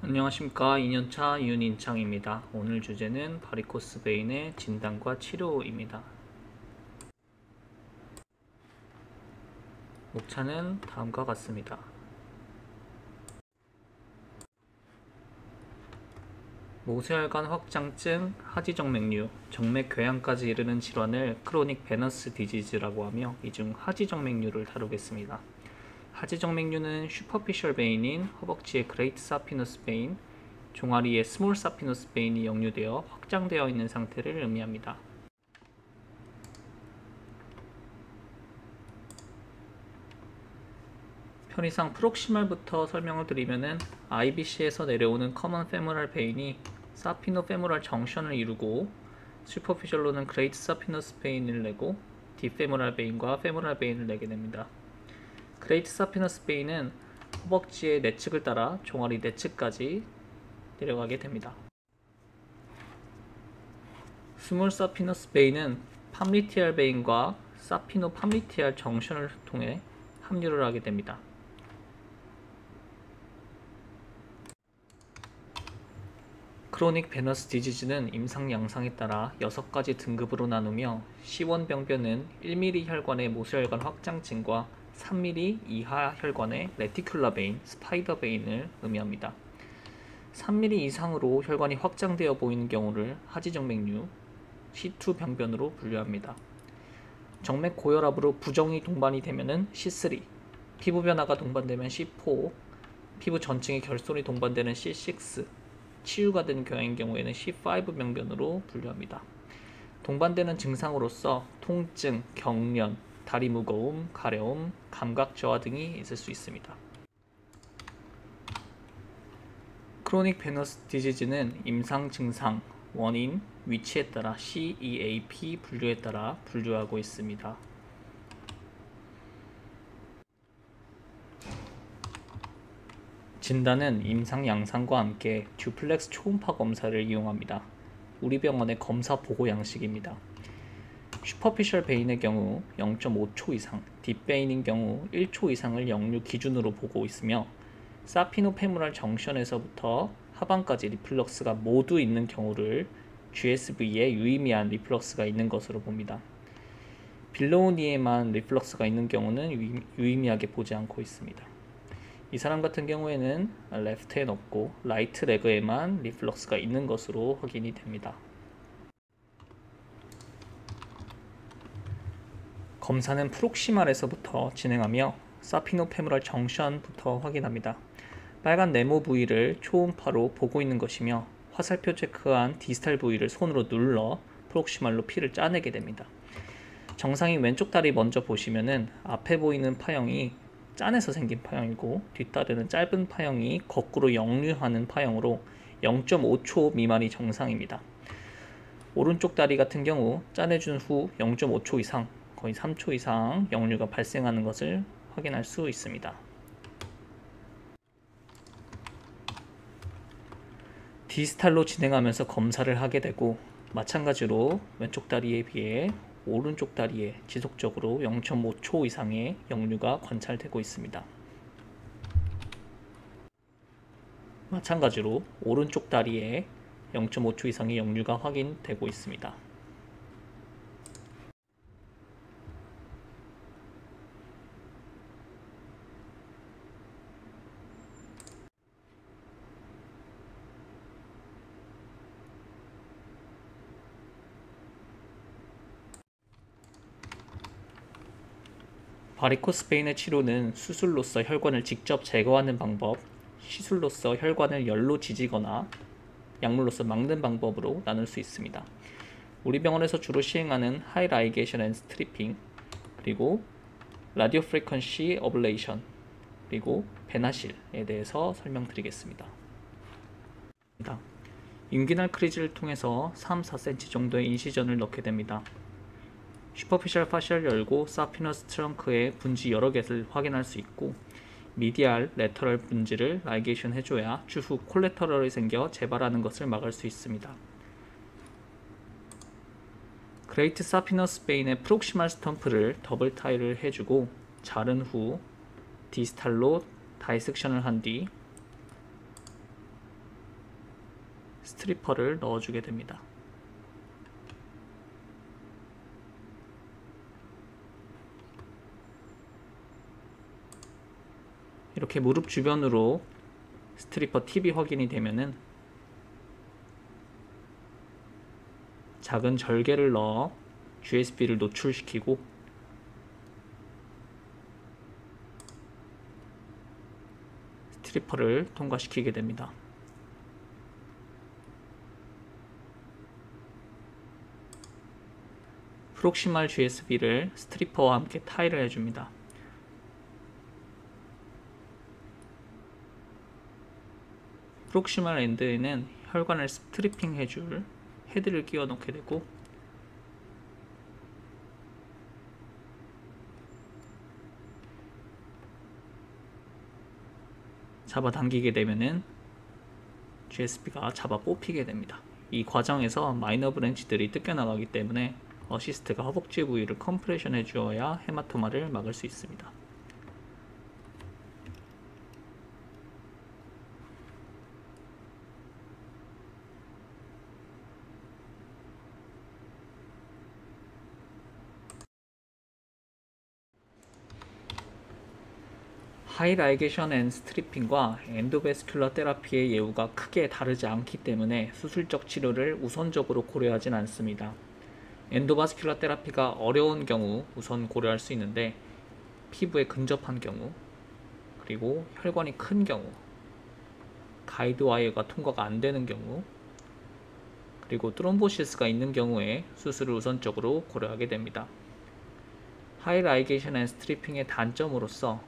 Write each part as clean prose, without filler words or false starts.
안녕하십니까. 2년차 윤인창입니다. 오늘 주제는 바리코스 베인의 진단과 치료입니다. 목차는 다음과 같습니다. 모세혈관 확장증, 하지정맥류, 정맥 궤양까지 이르는 질환을 크로닉 베너스 디지즈라고 하며 이 중 하지정맥류를 다루겠습니다. 하지정맥류는 슈퍼피셜 베인인 허벅지의 그레이트 사피너스 베인, 종아리의 스몰 사피너스 베인이 역류되어 확장되어 있는 상태를 의미합니다. 편의상 프록시말부터 설명을 드리면은 IBC에서 내려오는 커먼 페모랄 베인이 사피노 페모랄 정션을 이루고 슈퍼피셜로는 그레이트 사피너스 베인을 내고 딥페모랄 베인과 페모랄 베인을 내게 됩니다. 그레이트 사피너스 베인은 허벅지의 내측을 따라 종아리 내측까지 내려가게 됩니다. 스몰 사피너스 베인은 팜리티알 베인과 사피노 팜리티알 정션을 통해 합류를 하게 됩니다. 크로닉 베너스 디지즈는 임상 양상에 따라 6가지 등급으로 나누며 C1병변은 1mm 혈관의 모세혈관 확장증과 3mm 이하 혈관의 레티큘라 베인, 스파이더 베인을 의미합니다. 3mm 이상으로 혈관이 확장되어 보이는 경우를 하지정맥류 C2 병변으로 분류합니다. 정맥 고혈압으로 부정이 동반이 되면 C3, 피부 변화가 동반되면 C4, 피부 전층의 결손이 동반되는 C6, 치유가 된 경향인 경우에는 C5 병변으로 분류합니다. 동반되는 증상으로서 통증, 경련, 다리 무거움, 가려움, 감각 저하 등이 있을 수 있습니다. 크로닉 베너스 디지즈는 임상 증상, 원인, 위치에 따라 CEAP 분류에 따라 분류하고 있습니다. 진단은 임상 양상과 함께 듀플렉스 초음파 검사를 이용합니다. 우리 병원의 검사 보고 양식입니다. 슈퍼피셜 베인의 경우 0.5초 이상, 딥베인인 경우 1초 이상을 역류 기준으로 보고 있으며 사피노 페모랄 정션에서부터 하반까지 리플럭스가 모두 있는 경우를 GSV에 유의미한 리플럭스가 있는 것으로 봅니다. 빌로우니에만 리플럭스가 있는 경우는 유의미하게 보지 않고 있습니다. 이 사람 같은 경우에는 레프트엔 없고 라이트 레그에만 리플럭스가 있는 것으로 확인이 됩니다. 검사는 프록시말에서부터 진행하며 사피노 페모랄 정션부터 확인합니다. 빨간 네모 부위를 초음파로 보고 있는 것이며 화살표 체크한 디스탈 부위를 손으로 눌러 프록시말로 피를 짜내게 됩니다. 정상인 왼쪽 다리 먼저 보시면은 앞에 보이는 파형이 짠에서 생긴 파형이고 뒷다리는 짧은 파형이 거꾸로 역류하는 파형으로 0.5초 미만이 정상입니다. 오른쪽 다리 같은 경우 짜내준 후 0.5초 이상, 거의 3초 이상 역류가 발생하는 것을 확인할 수 있습니다. 디스탈로 진행하면서 검사를 하게 되고 마찬가지로 왼쪽 다리에 비해 오른쪽 다리에 지속적으로 0.5초 이상의 역류가 관찰되고 있습니다. 마찬가지로 오른쪽 다리에 0.5초 이상의 역류가 확인되고 있습니다. 바리코스 베인의 치료는 수술로서 혈관을 직접 제거하는 방법, 시술로서 혈관을 열로 지지거나 약물로서 막는 방법으로 나눌 수 있습니다. 우리 병원에서 주로 시행하는 하이 라이게이션 앤 스트리핑, 그리고 라디오 프리퀀시 어블레이션, 그리고 베나실에 대해서 설명드리겠습니다. 인기날 크리즈를 통해서 3-4cm 정도의 인시전을 넣게 됩니다. 슈퍼피셜 파시아를 열고 사피너스 트렁크의 분지 여러 개를 확인할 수 있고 미디알, 레터럴 분지를 라이게이션 해줘야 추후 콜레터럴이 생겨 재발하는 것을 막을 수 있습니다. 그레이트 사피너스 베인의 프록시말 스텀프를 더블 타이를 해주고 자른 후 디스탈로 다이섹션을 한 뒤 스트리퍼를 넣어주게 됩니다. 이렇게 무릎 주변으로 스트리퍼 팁이 확인이 되면은 작은 절개를 넣어 GSB를 노출시키고 스트리퍼를 통과시키게 됩니다. 프록시말 GSB를 스트리퍼와 함께 타일을 해줍니다. 프록시말 엔드에는 혈관을 스트리핑 해줄 헤드를 끼워 넣게 되고 잡아당기게 되면은 GSB가 잡아 뽑히게 됩니다. 이 과정에서 마이너 브랜치들이 뜯겨나가기 때문에 어시스트가 허벅지 부위를 컴프레션 해주어야 헤마토마를 막을 수 있습니다. 하이 라이게이션 앤 스트리핑과 엔도베스큘러 테라피의 예후가 크게 다르지 않기 때문에 수술적 치료를 우선적으로 고려하진 않습니다. 엔도바스큘러 테라피가 어려운 경우 우선 고려할 수 있는데 피부에 근접한 경우, 그리고 혈관이 큰 경우, 가이드 와이어가 통과가 안 되는 경우, 그리고 트롬보시스가 있는 경우에 수술을 우선적으로 고려하게 됩니다. 하이 라이게이션 앤 스트리핑의 단점으로서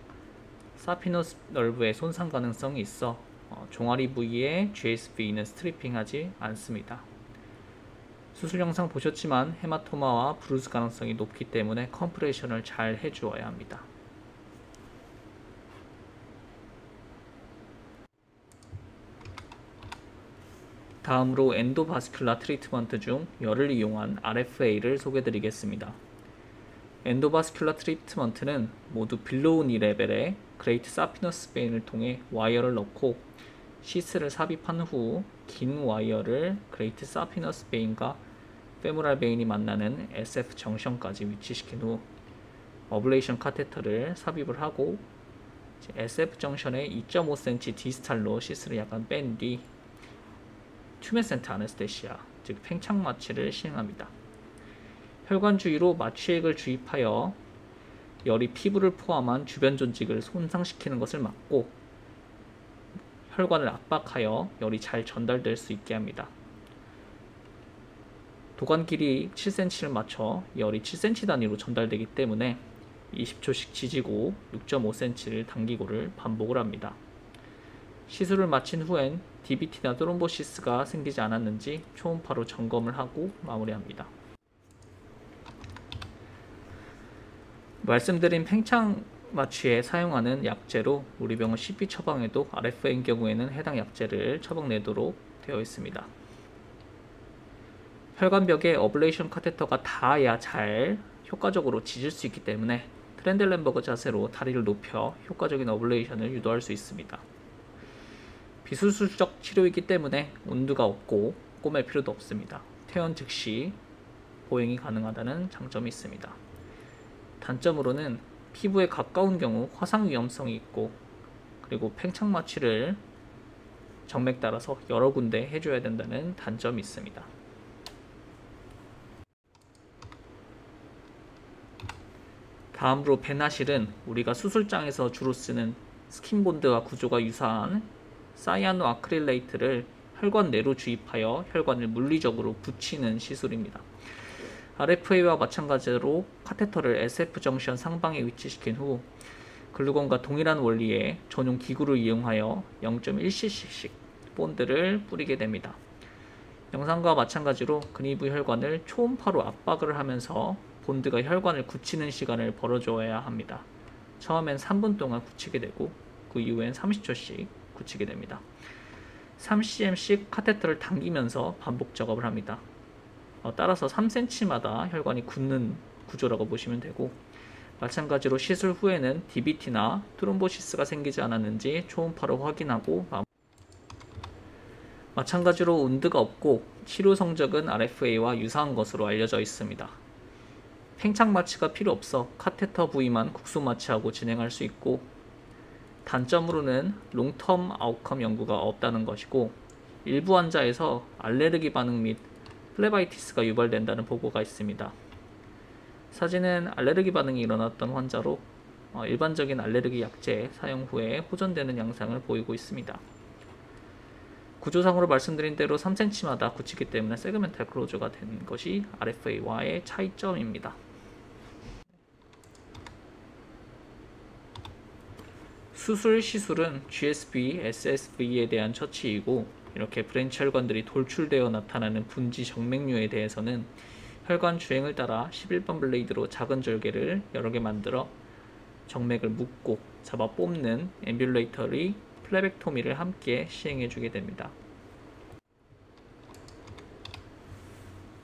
사피너스 널브의 손상 가능성이 있어 종아리 부위에 GSB는 스트리핑하지 않습니다. 수술 영상 보셨지만 헤마토마와 브루즈 가능성이 높기 때문에 컴프레션을 잘 해주어야 합니다. 다음으로 엔도바스큘라 트리트먼트 중 열을 이용한 RFA를 소개드리겠습니다. 엔도바스큘라 트리트먼트는 모두 빌로우 니 레벨의 그레이트 사피너스 베인을 통해 와이어를 넣고 시스를 삽입한 후 긴 와이어를 그레이트 사피너스 베인과 페모랄 베인이 만나는 SF 정션까지 위치시킨 후 어블레이션 카테터를 삽입을 하고 SF 정션에 2.5cm 디스탈로 시스를 약간 뺀 뒤 튜메센트 아네스테시아, 즉 팽창 마취를 시행합니다. 혈관 주위로 마취액을 주입하여 열이 피부를 포함한 주변 조직을 손상시키는 것을 막고 혈관을 압박하여 열이 잘 전달될 수 있게 합니다. 도관 길이 7cm를 맞춰 열이 7cm 단위로 전달되기 때문에 20초씩 지지고 6.5cm를 당기고를 반복을 합니다. 시술을 마친 후엔 DVT나 트롬보시스가 생기지 않았는지 초음파로 점검을 하고 마무리합니다. 말씀드린 팽창 마취에 사용하는 약제로 우리 병원 CP 처방에도 RFA인 경우에는 해당 약제를 처방내도록 되어 있습니다. 혈관벽에 어블레이션 카테터가 닿아야 잘 효과적으로 지질 수 있기 때문에 트렌델렌버그 자세로 다리를 높여 효과적인 어블레이션을 유도할 수 있습니다. 비수술적 치료이기 때문에 온도가 없고 꼬맬 필요도 없습니다. 퇴원 즉시 보행이 가능하다는 장점이 있습니다. 단점으로는 피부에 가까운 경우 화상 위험성이 있고 그리고 팽창 마취를 정맥 따라서 여러 군데 해줘야 된다는 단점이 있습니다. 다음으로 베나실은 우리가 수술장에서 주로 쓰는 스킨본드와 구조가 유사한 사이아노 아크릴레이트를 혈관 내로 주입하여 혈관을 물리적으로 붙이는 시술입니다. RFA와 마찬가지로 카테터를 SF 정션 상방에 위치시킨 후 글루건과 동일한 원리의 전용 기구를 이용하여 0.1cc씩 본드를 뿌리게 됩니다. 영상과 마찬가지로 근위부 혈관을 초음파로 압박을 하면서 본드가 혈관을 굳히는 시간을 벌어줘야 합니다. 처음엔 3분 동안 굳히게 되고 그 이후엔 30초씩 굳히게 됩니다. 3cm씩 카테터를 당기면서 반복 작업을 합니다. 따라서 3cm마다 혈관이 굳는 구조라고 보시면 되고 마찬가지로 시술 후에는 DVT나 트롬보시스가 생기지 않았는지 초음파로 확인하고 마찬가지로 운드가 없고 치료 성적은 RFA와 유사한 것으로 알려져 있습니다. 팽창 마취가 필요 없어 카테터 부위만 국소 마취하고 진행할 수 있고, 단점으로는 롱텀 아웃컴 연구가 없다는 것이고, 일부 환자에서 알레르기 반응 및 플레바이티스가 유발된다는 보고가 있습니다. 사진은 알레르기 반응이 일어났던 환자로 일반적인 알레르기 약제 사용 후에 호전되는 양상을 보이고 있습니다. 구조상으로 말씀드린 대로 3cm마다 굳히기 때문에 세그멘탈 클로즈가 된 것이 RFA와의 차이점입니다. 시술은 GSV, SSV에 대한 처치이고, 이렇게 브랜치 혈관들이 돌출되어 나타나는 분지 정맥류에 대해서는 혈관 주행을 따라 11번 블레이드로 작은 절개를 여러 개 만들어 정맥을 묶고 잡아 뽑는 앰뷸레이터리 플레벡토미를 함께 시행해 주게 됩니다.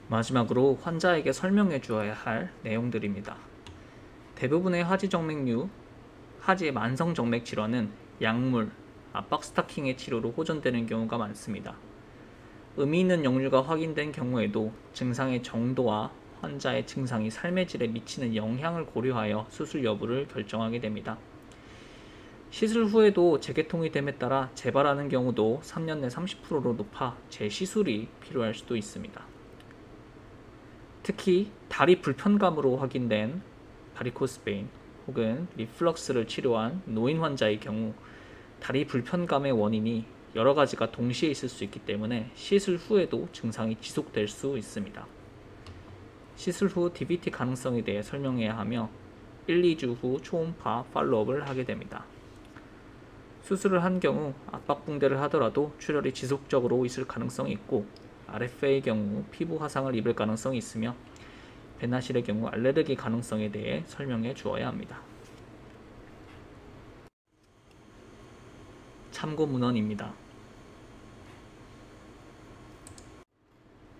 마지막으로 환자에게 설명해 주어야 할 내용들입니다. 대부분의 하지정맥류, 하지의 만성정맥 질환은 약물, 압박 스타킹의 치료로 호전되는 경우가 많습니다. 의미 있는 역류가 확인된 경우에도 증상의 정도와 환자의 증상이 삶의 질에 미치는 영향을 고려하여 수술 여부를 결정하게 됩니다. 시술 후에도 재개통이 됨에 따라 재발하는 경우도 3년 내 30%로 높아 재시술이 필요할 수도 있습니다. 특히 다리 불편감으로 확인된 바리코스 베인 혹은 리플럭스를 치료한 노인 환자의 경우 다리 불편감의 원인이 여러 가지가 동시에 있을 수 있기 때문에 시술 후에도 증상이 지속될 수 있습니다. 시술 후 DVT 가능성에 대해 설명해야 하며 1, 2주 후 초음파 팔로업을 하게 됩니다. 수술을 한 경우 압박붕대를 하더라도 출혈이 지속적으로 있을 가능성이 있고, RFA의 경우 피부 화상을 입을 가능성이 있으며, 베나실의 경우 알레르기 가능성에 대해 설명해 주어야 합니다. 참고 문헌입니다.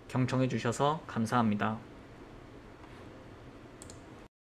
경청해 주셔서 감사합니다.